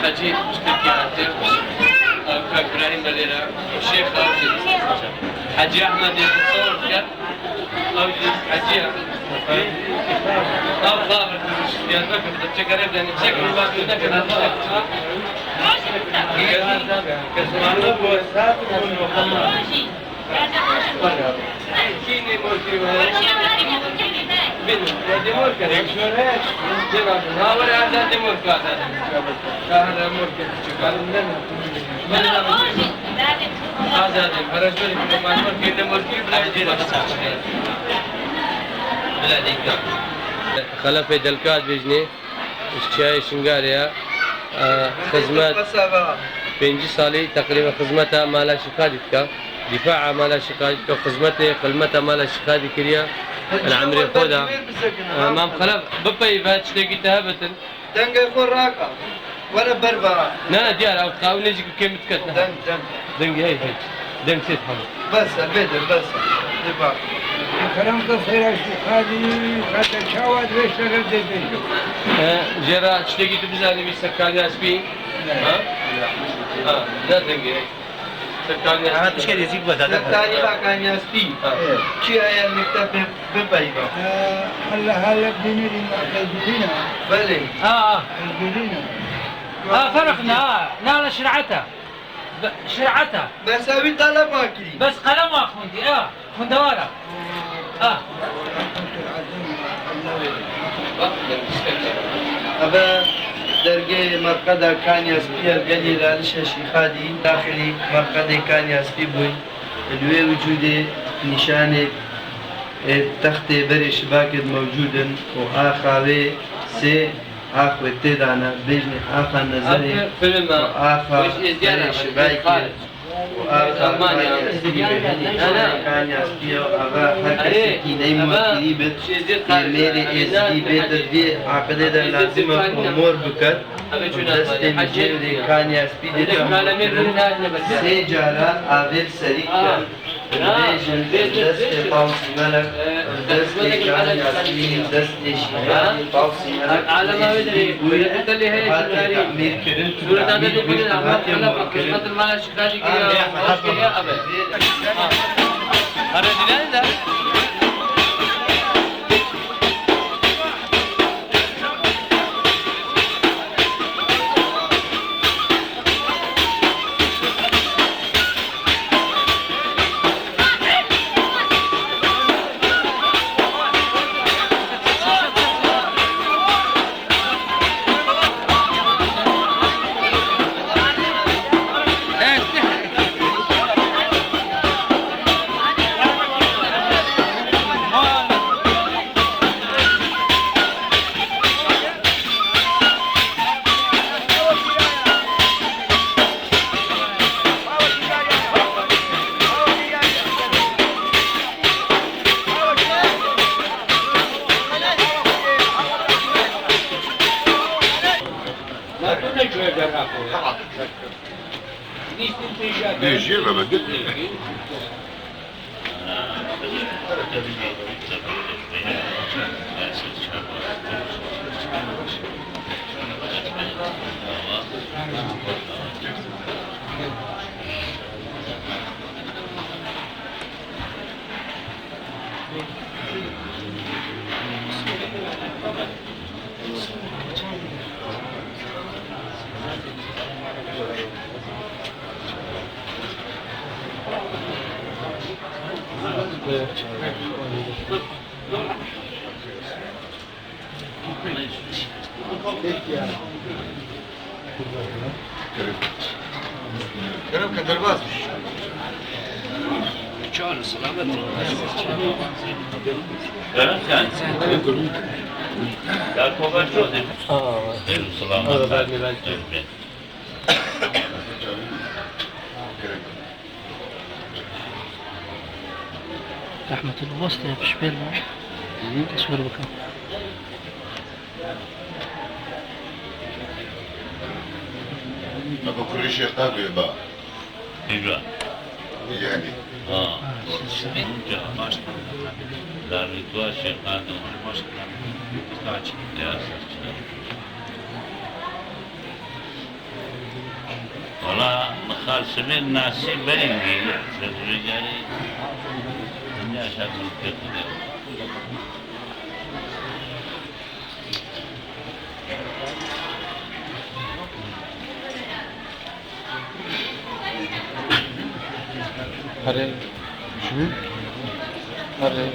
حجي اشتكي عندك ابراهيم بدينا الشيخ حجي احمد يتصور كان حجي ضابط يا بكر تشكر لان تشكر ما كنا كسمانه بوسات كيني موركي بين ديمور كان شورش جناب هاور هذا ديمور هذا موركي شغال لنا هذا فرشوري ما موركي ديموركي بلا ديك خلف دلكات بيجني الشاي شنغاريا خدمات 5 سالي تقريبا خدمتها مالا شقادتك دفاع مالا شقادتك خدمته خدمتها مالا شقادي كريا العمري خودها مام خلف ببي بات شتي تهبتن دنگه خور راكا ولا بربرا لا ديار او تقاول نجي كيف متكتنا دنگ هي دنگ سيد حمد بس البدر بس دبا كلام تصير هذه حتى شاوات ويشتغل ديدي جرا شتي تبزاني بسكاني اسبي ها لا دنگ سكاني أنا تشكي يزيد بدأ الثاني لا كان يسبي شيء هي المكتب ببايبا هلا بدينا بدينا بلي بدينا فرقنا لا شرعتها شرعتها بس ابي طلب ماكري بس قلم واخوندي خندوارة أبا درجة مرقدة كان يسبي الجليل على شيخادي داخلي مرقدة كان يسبي بوي الوي وجودي نشانة تخت بري شباك موجودا وآخاوي سي آخو تدانا بيجني آخا نزلي وآخا بري شباكي كان يسبي وآخا هكذا كيني مكريبت ميري إزدي بيتر دي عقده در لازمة أمور بكر دست مجيب كان يسبي دي سي جارا آوير سريك البيجن دست باوسي ملك دست كان يسبي دست شيئا باوسي ملك على ما بدري ويقول لي هي شغالي تأمير كرنت سورة هذا تقول لنا على قسمة المال شغالي كيا أبد هذا دليل ده Değişiyor mu? كلام كدرباز شلون سلامتك؟ لا كوبر شو خير وسلامة. الله بعدني بعد. رحمة الوسط في شبيل تصوير بكم ما بكل شيء قابل بقى ايوه يعني ماشي لا ريتوا شيخان ماشي يا والله مخال سمير ناسي بيني رجالي الدنيا شكل كده هري هري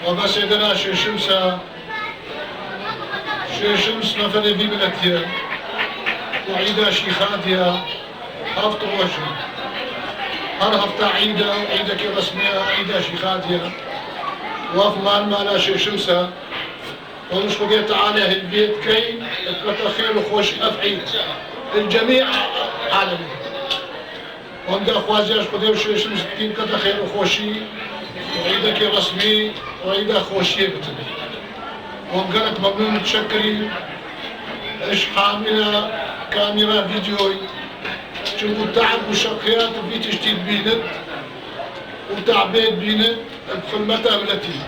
والله سيدنا شو شمسة شو شمس نفذ ذي بلتيا وعيدا شيخاتيا هفت وجه هر هفت عيدا عيدك رسمية عيدا شيخاتيا وافمان مالا شو شمسة ونش خدي تعالى البيت كي خير وخوش أفعيد الجميع عالمي وانت أخوازياش خدي وشو شمس تين كتا خير وخوشي وعيدك رسمي وعيدا خوشي بتني وانقلت ممنون متشكرين ايش حاملة كاميرا فيديوي شوفوا تعب وشقيات وفي تشتيت بينت وتعبيت بينت بخدمتها بلتي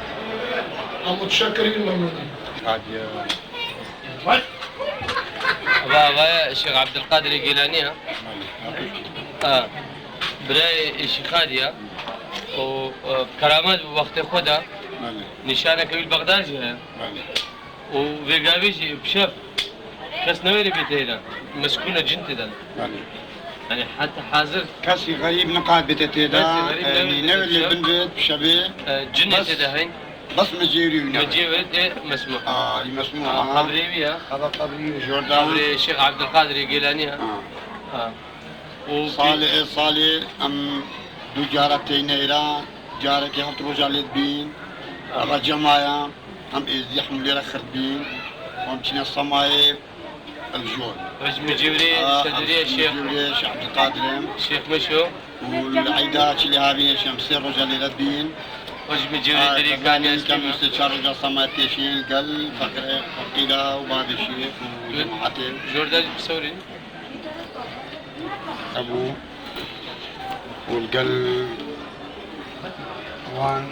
متشكرين ممنونين بابا الشيخ عبد القادر الجيلاني براي الشيخ هادية وكرامات بوقت خدا نشانه كبير بغداد جاء وبيقابيش بشاف كاس نويري بيتينا مسكونة جنتدا يعني حتى حاضر كاسي غريب نقاد بتتيدا يعني نوع اللي بنبت بشبه جنة تدا هين بس مجيري مجيوري ايه مسموع مسموع قبري بيها قبري جوردان قبري الشيخ عبد القادر الجيلاني صالح ام دو جارتين ايران جارك يحط رجال بين ابا جماعه ام يحمل لي رخر بين ومشينا الصمايب الجول مجيوري صدري الشيخ عبد القادر الشيخ مشو والعيدات اللي هذه شمسير رجال الدين مجيوري دري كان مستشار رجال صمايب تيشين قال فقره فقيله وبعض الشيخ وجماعته جوردان بسوري ابو والقل وان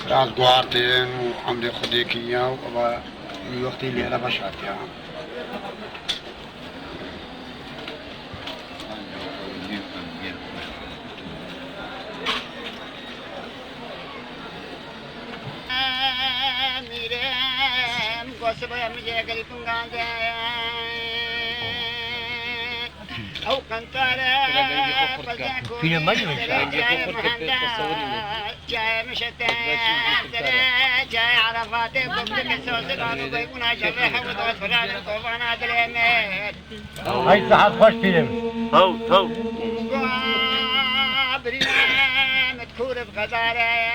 راس دوارتين وعمري خديكية وابا الوقت اللي انا بشعت يعني میرم گوشه باید میگه گلی تونگانده او قنطاره فينا ما جمع جاي مشتى جاي عرفات بقدك السوس قالوا بيكون جريحة ودوس فران الطوفان هذا اليمين هاي ساعات خوش فيلم هو بريم تكور بغزارة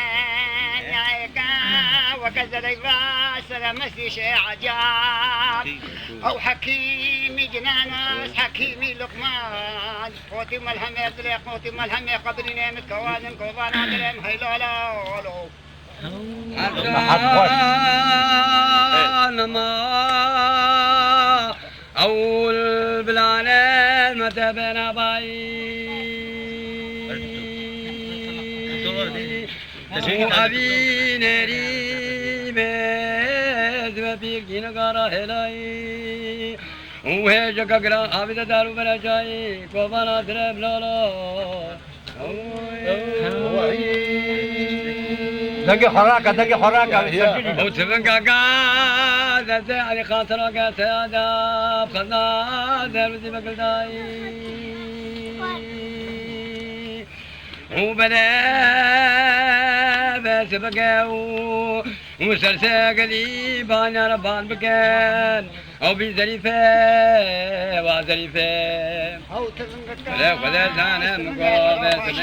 وكذا ليباس لمسي شيء عجاب او حكيمي جنانوس حكيمي لقمان قوتي ملهم يدري قوتي ملهم يقبرين متكوان كوفان عدرهم هيلولو ما أول بلانة متى بنا باي أبي نري بيد وبيك دين قارا هلاي وهي جكرا أبي تدارو بنا جاي كوبانا درب لالا دقي حراكة وتبن كاكا ذات علي خاطرك سيادة بخلنا دربتي بقلداي وبلا بس بقاو وسرساق لي بانا ربان بكان أو بزريفة وزريفة ولا ولا زانا مقابل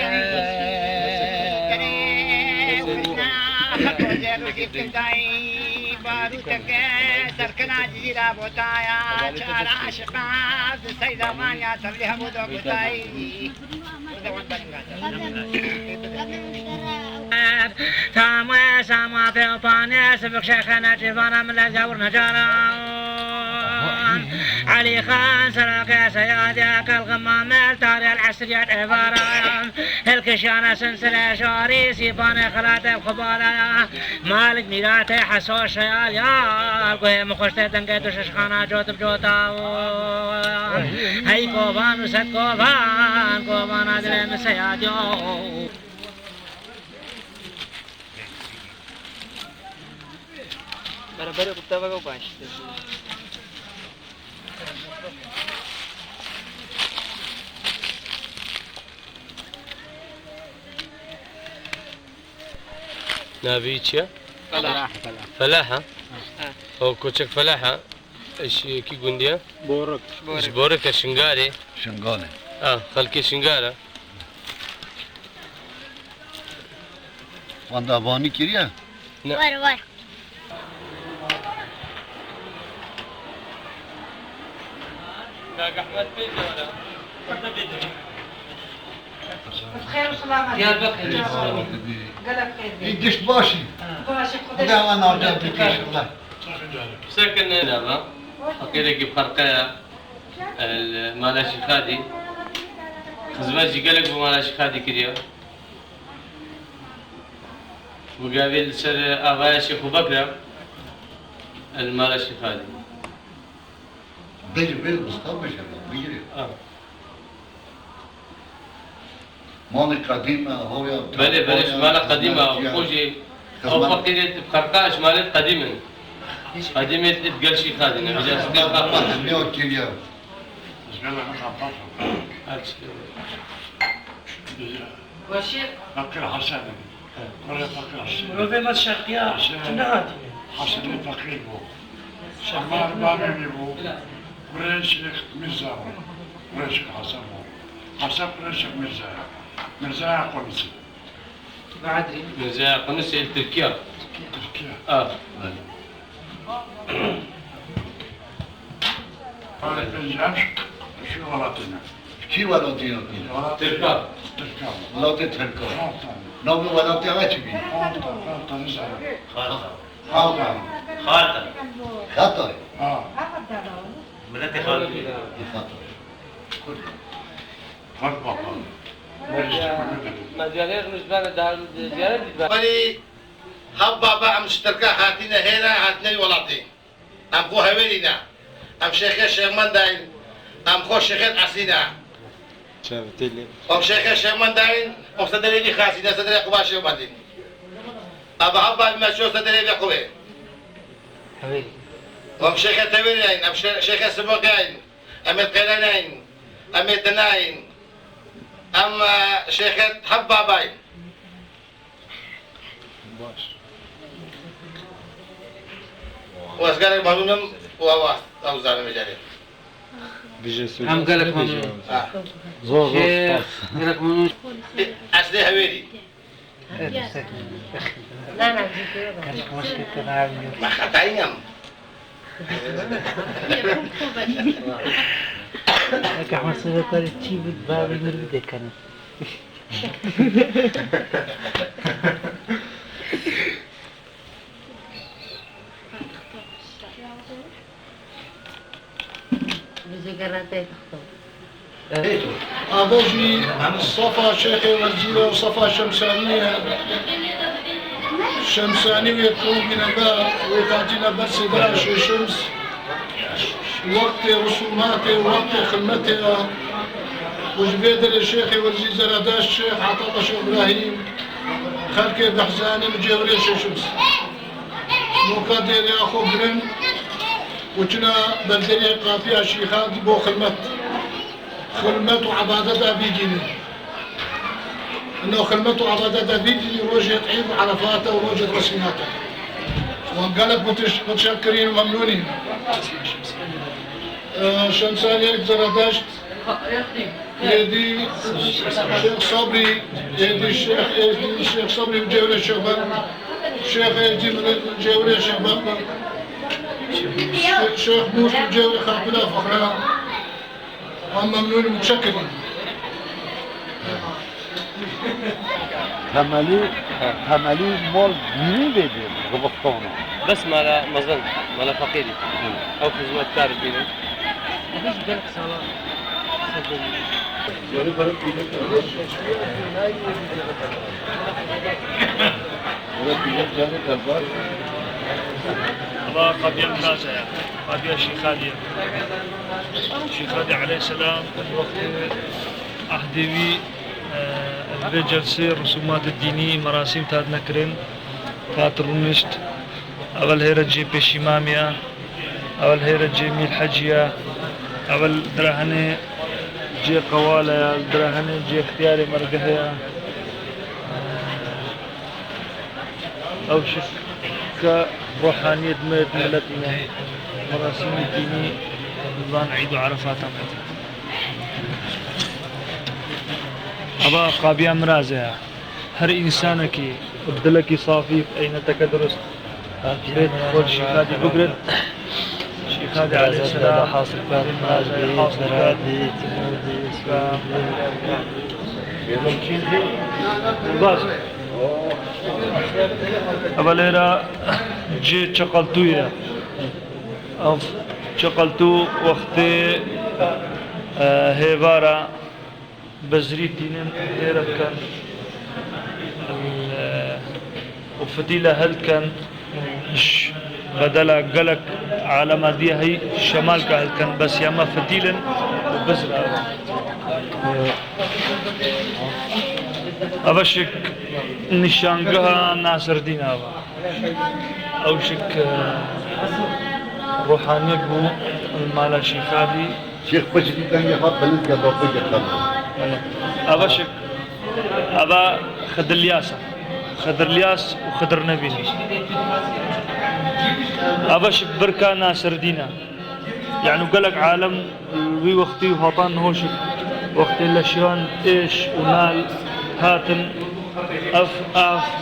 سركنا جزيرة بوتايا شعر عاشقات سيدة مانيا سبليها بودو بوتاي تاموي ساما في وطاني سبق شيخنا جفانا من الزور نجارا علي خان سراق يا سيادك الغمام التاري العسريات عبارة الكشانة سنسلة شوري سيباني خلات الخبارة مالك ميراتي حسو شيال يا القوي مخشتي تنقيت وششخانا جوت بجوتا هاي كوبان وسد كوبان أدري من سياديو برابر कुत्ता को पांच نافيتشا فلاحة أو كوتشك فلاحة إيش كي قنديا بورك الشنغاري شنغالي خلكي شنغارة واندا باني كيريا ور خير وسلامة يا بكر قلب خير يدش باشي لا انا عجبت ان شاء الله ساكن هنا أكيد بفرقة المالاشي خادي خزماتي قالك بمالاشي خادي كريا مقابل سر أبايا شيخ بكرة المالاشي خادي بيجي مصطفى بيجي مالك قديمة هو يا بلش مالك قديمة خوجي أو فقيرة بخرقاش مالت قديما قديمة تقال شي خادي نبي ستيل خرقاش مليون كيليا وشير فقير حسن ولا فقير حسن وفي ما الشرقية نادي حسن فقير بو شمار بابي بو قريش مزا قريش حسن بو حسن قريش مزا قنصي بعدري مزايا قنصي تركيا تركيا هذا الجاش شو غلطنا كي ولاتينا تركا تركيا ولاتي تركا نوبي ولاتي عجبي خالطة خطأ بلاتي خالد خطأ ما زيارة نسبة دار زيارة ولی هب بابا مشترکه هاتینا هینا هاتنی ولاتی ام خو هویلینا ام شیخ من داین ام خو شیخ عسینا ام شیخ من داین ام صدری خاصینا صدری قباش وبدین ابا هبا ما شو صدری بقوي ام شيخ تويلين ام شيخ سبوقين ام القيلانين ام الدناين ام شيخ حبابين واسقال مهنونم ووا او زعما مجالي هم قالك ممنون زور قالك ممنون اصلي هويلي لا كانت مشكلة ما خطاينم لك أحمد سيدة تجيب باب المربدة كانت أبوجي صفا شيخي وزيرة وصفا شمسانية شمسانية تكون من الباب ويتعطينا بس دراش الشمس وقت رسوماتي وقت خدمتها وجبيدر الشيخ وزير زرداش الشيخ عطاء الشيخ إبراهيم خلقي بحزاني مجيوري الشمس مقدر يا أخو برن وكنا بلدري قافية شيخات بو خدمت وعبادتها بيجيني انه خدمت وعبادتها بيجيني روجة عيد عرفاته وروجة رسمياته وانقلب متشكرين وممنونين شمسانيك زردشت يدي الشيخ صبري يدي الشيخ صبري مجاوري الشيخ بكر الشيخ يدي مجاوري الشيخ بكر الشيخ موس مجاوري خلف الله فخران وممنون متشكرين همالی مال گیری بدیم زبستانه بس مالا مظن مالا فقيري او خدمات كار بينا الله قبيل نازع قبيل شيخادي عليه السلام وقت أهدوي الجلسة الرسومات الدينية مراسم تاد نكرن فاترونشت أول هيرة جي بشيمامية أول هيرة جي ميل حجية أول درهنة جي قوالة درهنة جي اختياري مرقهية أو شك روحانية ميت ملتنا مراسم الدينية نظام عيد عرفات أبا قابيان مرازة هر إنسانك بدلك صافي أين تكدرست بيت خود شيخادي بقرد شيخادي عليه السلام حاصل باري مرازة حاصل باري بس أبا ليرا جي شقلتوية أو شقلتو وقت هيفارا بزريتين هيرا كان وفتيلة هل كان بدلا قلق على ما دي هي شمال هل كان بس ياما فتيلا وبزر أبشك نشانقها ناصر دين أبا أو شك روحانية بو المالا شيخادي شيخ بجدي كان يخاف بلد قد وقت أبشك أبا خدر الياسة خدر الياس وخدر نبيني أبشك بركة ناصر دينا يعني قلق عالم وي وقتي وهطان هوشك وقت الاشيان ايش ونال هاتن اف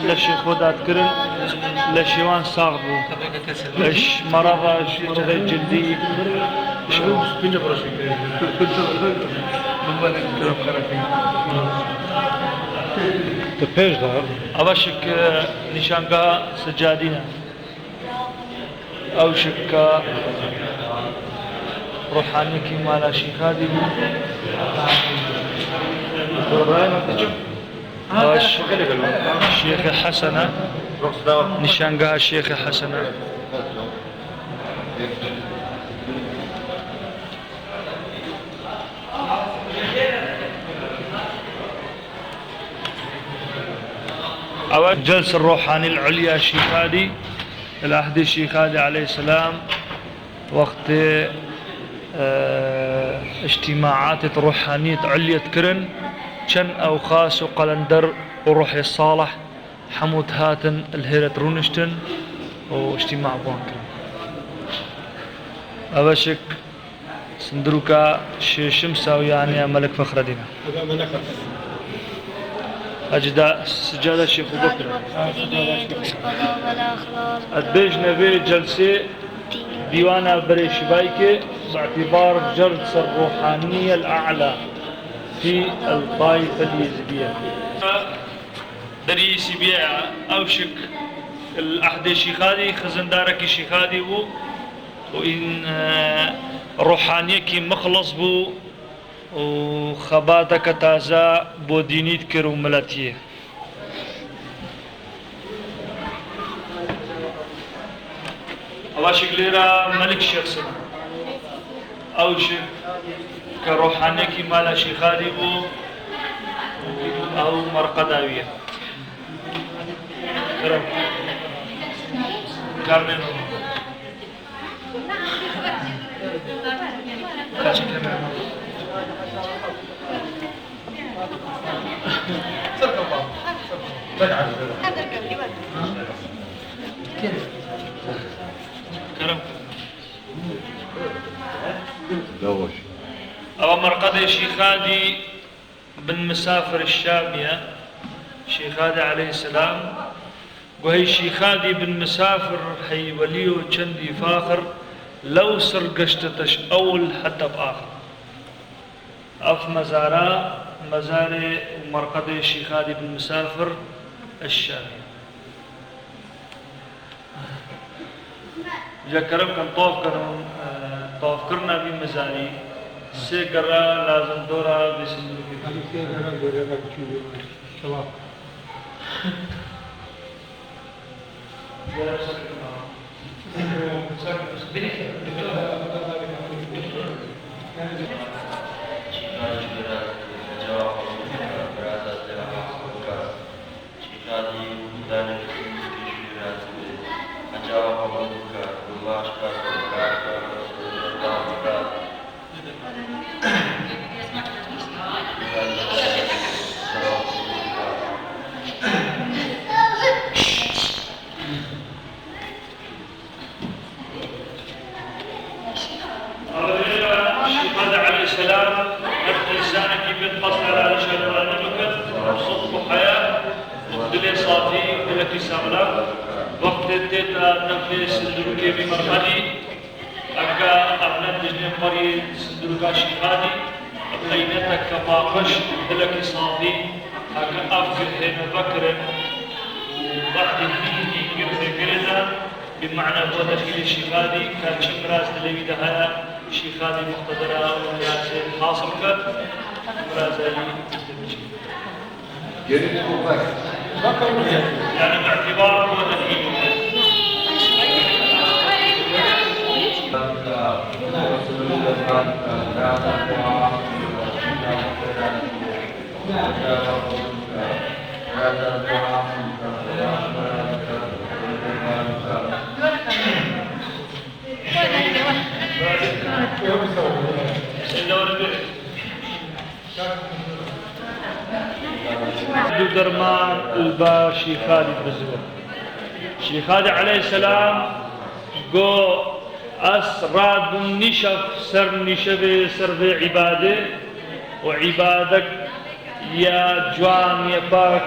لشيخ ودات كرن لشيوان صاغبو ايش مرضى ايش جلدي أبشك نشانقا سجادينا أو شك روحانيك مالا شيخادي الشيخ حسنة نشانقا الشيخ حسنة أو الجلسة الروحانية العليا الشيخادي الأحد الشيخادي عليه السلام وقت اجتماعات روحانية عليا كرن شن أو خاص وقلندر وروحي الصالح حمود هاتن الهيرة رونشتن واجتماع بوانكرن أبشك سندروكا شمسة ويعني ملك فخر دينا أجداء سجادة الشيخ بكر الدج نبي جلسة ديوانا بريش بايكي باعتبار جلسة الروحانية الأعلى في الطائفة اليزيدية دريسي بيع أوشك الأحد الشيخادي خزندارك الشيخادي وإن روحانية كي مخلص بو وخباتك تازا بودينيت كرو ملاتيه أواشك ليرا ملك شخص أوشك كروحانيكي مالا شيخادي بو أو مرقداوية كرم كارمينو كاشي كارمينو كرم أو مرقد شيخادي بن مسافر الشامية شيخادي عليه السلام وهي شيخادي بن مسافر هي وليو چندي فاخر لو سرقشتتش أول حتى بآخر أف مزار مرقد شيخادي بن مسافر الشامية جاكرم كان طوف كرنا بمزاري سيقرا لازم دورا بسندو وقت تيتا نفس سندروكي بمرحلي أكا أبنان دجنة مري سندروكا شيخادي أبنينتك كماقش دلك صافي أكا أفكر هنا بكر وبعد فيه يرثي كرنا بمعنى هو تشكيل الشيخادي كان شمراز دلوي دهايا شيخادي مقتدرة وناسي حاصل كت مرازالي يعني باعتبار هو تدخين درمان البا شيخادي بزور شيخادي عليه السلام قو أسراد النشف سر نشف سر عباده وعبادك يا جوان يا باك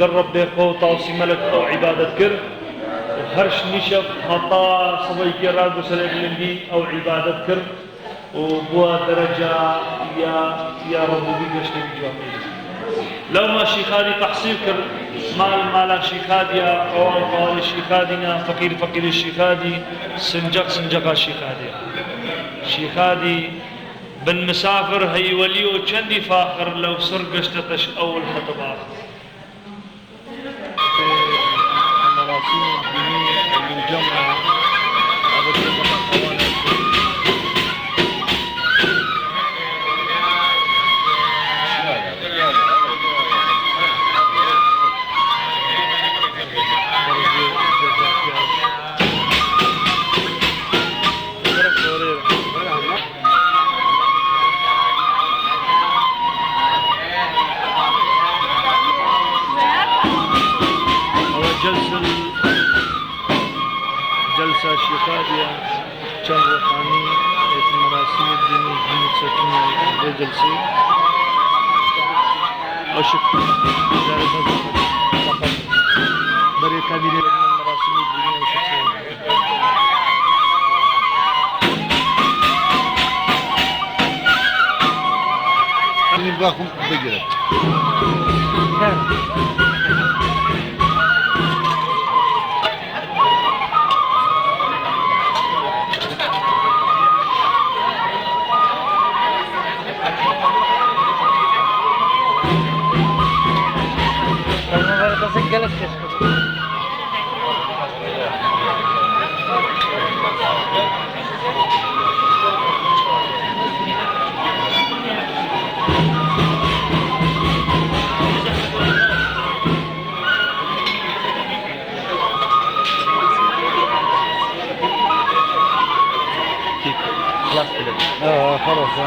قرب بيخو توصي ملك أو عبادة كر وهرش نشف خطا صبي كراد وسلك لندي أو عبادة كر وبوا درجة يا ربي قشتي بجوان لو ما شيخادي تحصيل كر مال الشيخادي قوال الشيخادينا فقير الشيخادي سنجق الشيخادي شيخادي بن مسافر هي وليو چندي فاخر لو سرقشتتش أول خطبات المراسيم الدينية المجمعة جلسة الشيخادية كان روحاني في المراسيم الدينية في سكنة جلسة أشكر فقط بري كبير من المراسيم الدينية وشخصية أنا باكم بقرة خلاص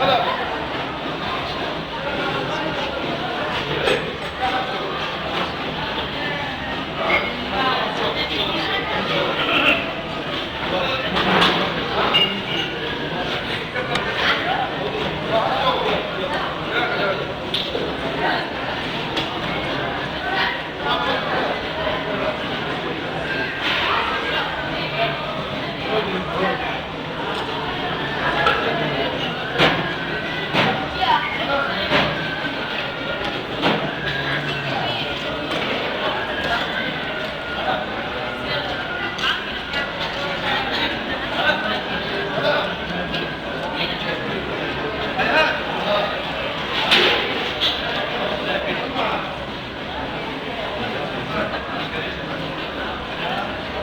هلا